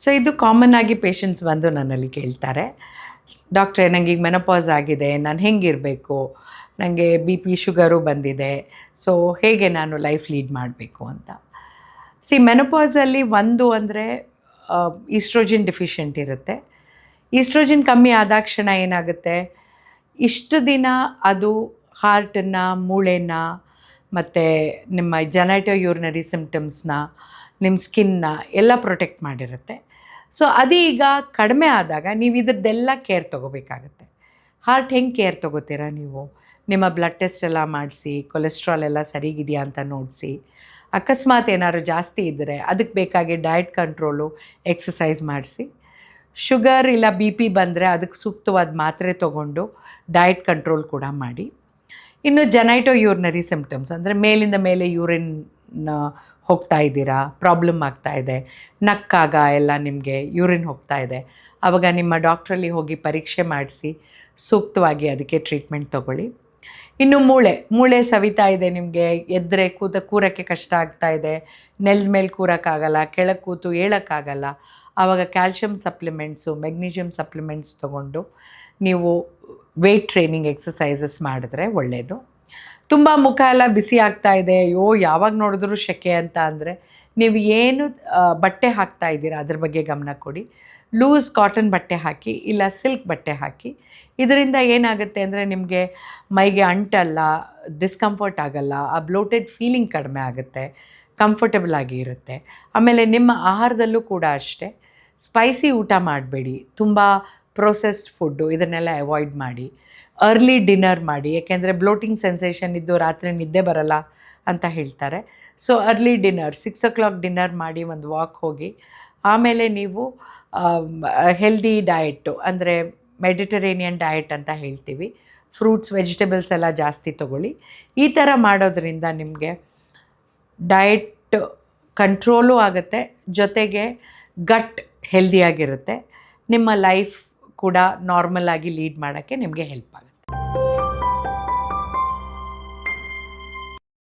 So ಇದು common ಆಗಿ patients ಬಂದು ನನ್ನಲ್ಲಿ ಕೇಳ್ತಾರೆ, ಡಾಕ್ಟ್ರೇ ನನಗೆ ಈಗ ಮೆನೋಪಾಸ್ ಆಗಿದೆ, ನಾನು ಹೆಂಗಿರಬೇಕು, ನನಗೆ ಬಿ ಪಿ ಶುಗರು ಬಂದಿದೆ, ಸೊ ಹೇಗೆ ನಾನು ಲೈಫ್ ಲೀಡ್ ಮಾಡಬೇಕು ಅಂತ. ಮೆನೋಪಾಸಲ್ಲಿ ಒಂದು ಅಂದರೆ ಈಸ್ಟ್ರೋಜಿನ್ ಡಿಫಿಷಿಯೆಂಟ್ ಇರುತ್ತೆ. ಈಸ್ಟ್ರೋಜಿನ್ ಕಮ್ಮಿ ಆದಾಕ್ಷಣ ಏನಾಗುತ್ತೆ, ಇಷ್ಟು ದಿನ ಅದು ಹಾರ್ಟನ್ನು, ಮೂಳೆನ ಮತ್ತು ನಿಮ್ಮ ಜನೈಟೋ ಯೂರಿನರಿ ಸಿಮ್ಟಮ್ಸ್ನ, ನಿಮ್ಮ ಸ್ಕಿನ್ನ ಎಲ್ಲ ಪ್ರೊಟೆಕ್ಟ್ ಮಾಡಿರುತ್ತೆ. ಸೊ ಅದೀಗ ಕಡಿಮೆ ಆದಾಗ ನೀವು ಇದ್ರದ್ದೆಲ್ಲ ಕೇರ್ ತೊಗೋಬೇಕಾಗತ್ತೆ. ಹಾರ್ಟ್ ಹೆಂಗೆ ಕೇರ್ ತೊಗೋತೀರಾ ನೀವು? ನಿಮ್ಮ ಬ್ಲಡ್ ಟೆಸ್ಟ್ ಎಲ್ಲ ಮಾಡಿಸಿ, ಕೊಲೆಸ್ಟ್ರಾಲ್ ಎಲ್ಲ ಸರಿಗಿದೆಯಾ ಅಂತ ನೋಡಿಸಿ, ಅಕಸ್ಮಾತ್ ಏನಾದ್ರು ಜಾಸ್ತಿ ಇದ್ದರೆ ಅದಕ್ಕೆ ಬೇಕಾಗಿ ಡಯಟ್ ಕಂಟ್ರೋಲು, ಎಕ್ಸಸೈಸ್ ಮಾಡಿಸಿ, ಶುಗರ್ ಇಲ್ಲ ಬಿ ಪಿ ಬಂದರೆ ಅದಕ್ಕೆ ಸೂಕ್ತವಾದ ಮಾತ್ರೆ ತೊಗೊಂಡು ಡಯಟ್ ಕಂಟ್ರೋಲ್ ಕೂಡ ಮಾಡಿ. ಇನ್ನು ಜನೈಟೋ ಯೂರಿನರಿ ಸಿಮ್ಟಮ್ಸ್ ಅಂದರೆ ಮೇಲಿಂದ ಮೇಲೆ ಯೂರಿನ್ ಹೋಗ್ತಾ ಇದ್ದೀರಾ, ಪ್ರಾಬ್ಲಮ್ ಆಗ್ತಾಯಿದೆ, ನಕ್ಕಾಗ ಎಲ್ಲ ನಿಮಗೆ ಯೂರಿನ್ ಹೋಗ್ತಾ ಇದೆ, ಆವಾಗ ನಿಮ್ಮ ಡಾಕ್ಟ್ರಲ್ಲಿ ಹೋಗಿ ಪರೀಕ್ಷೆ ಮಾಡಿಸಿ ಸೂಕ್ತವಾಗಿ ಅದಕ್ಕೆ ಟ್ರೀಟ್ಮೆಂಟ್ ತೊಗೊಳ್ಳಿ. ಇನ್ನು ಮೂಳೆ ಸವಿತಾ ಇದೆ, ನಿಮಗೆ ಎದ್ದರೆ ಕೂರಕ್ಕೆ ಕಷ್ಟ ಆಗ್ತಾಯಿದೆ, ನೆಲದ ಮೇಲೆ ಕೂರೋಕ್ಕಾಗಲ್ಲ, ಕೆಳಗೆ ಕೂತು ಏಳೋಕ್ಕಾಗಲ್ಲ, ಆವಾಗ ಕ್ಯಾಲ್ಶಿಯಂ ಸಪ್ಲಿಮೆಂಟ್ಸು, ಮೆಗ್ನೀಷಿಯಮ್ ಸಪ್ಲಿಮೆಂಟ್ಸ್ ತೊಗೊಂಡು ನೀವು ವೆಯ್ಟ್ ಟ್ರೈನಿಂಗ್ ಎಕ್ಸಸೈಸಸ್ ಮಾಡಿದ್ರೆ ಒಳ್ಳೆಯದು. ತುಂಬ ಮುಖ ಎಲ್ಲ ಬಿಸಿ ಆಗ್ತಾ ಇದೆ, ಯಾವಾಗ ನೋಡಿದ್ರೂ ಸೆಕೆ ಅಂತ ಅಂದರೆ ನೀವು ಏನು ಬಟ್ಟೆ ಹಾಕ್ತಾ ಇದ್ದೀರಾ ಅದ್ರ ಬಗ್ಗೆ ಗಮನ ಕೊಡಿ. ಲೂಸ್ ಕಾಟನ್ ಬಟ್ಟೆ ಹಾಕಿ, ಇಲ್ಲ ಸಿಲ್ಕ್ ಬಟ್ಟೆ ಹಾಕಿ. ಇದರಿಂದ ಏನಾಗುತ್ತೆ ಅಂದರೆ ನಿಮಗೆ ಮೈಗೆ ಅಂಟಲ್ಲ, ಡಿಸ್ಕಂಫರ್ಟ್ ಆಗಲ್ಲ, ಆ ಬ್ಲೋಟೆಡ್ ಫೀಲಿಂಗ್ ಕಡಿಮೆ ಆಗುತ್ತೆ, ಕಂಫರ್ಟಬಲ್ ಆಗಿ ಇರುತ್ತೆ. ಆಮೇಲೆ ನಿಮ್ಮ ಆಹಾರದಲ್ಲೂ ಕೂಡ ಅಷ್ಟೇ, ಸ್ಪೈಸಿ ಊಟ ಮಾಡಬೇಡಿ, ತುಂಬ ಪ್ರೊಸೆಸ್ಡ್ ಫುಡ್ಡು ಇದನ್ನೆಲ್ಲ ಅವಾಯ್ಡ್ ಮಾಡಿ. ಅರ್ಲಿ ಡಿನ್ನರ್ ಮಾಡಿ, ಏಕೆಂದರೆ ಬ್ಲೋಟಿಂಗ್ ಸೆನ್ಸೇಷನ್ ಇದ್ದು ರಾತ್ರಿ ನಿದ್ದೆ ಬರಲ್ಲ ಅಂತ ಹೇಳ್ತಾರೆ. So early dinner 6 o'clock dinner ಮಾಡಿ ಒಂದು ವಾಕ್ ಹೋಗಿ, ಆಮೇಲೆ ನೀವು ಹೆಲ್ದಿ ಡಯೆಟ್ಟು ಅಂದರೆ ಮೆಡಿಟರೇನಿಯನ್ ಡಯೆಟ್ ಅಂತ ಹೇಳ್ತೀವಿ, ಫ್ರೂಟ್ಸ್ ವೆಜಿಟೇಬಲ್ಸ್ ಎಲ್ಲ ಜಾಸ್ತಿ ತೊಗೊಳ್ಳಿ. ಈ ಥರ ಮಾಡೋದ್ರಿಂದ ನಿಮಗೆ ಡಯೆಟ್ ಕಂಟ್ರೋಲು ಆಗುತ್ತೆ, ಜೊತೆಗೆ ಗಟ್ ಹೆಲ್ದಿಯಾಗಿರುತ್ತೆ, ನಿಮ್ಮ ಲೈಫ್ ಕೂಡ ನಾರ್ಮಲ್ ಆಗಿ ಲೀಡ್ ಮಾಡೋಕ್ಕೆ ನಿಮಗೆ ಹೆಲ್ಪ್ ಆಗುತ್ತೆ.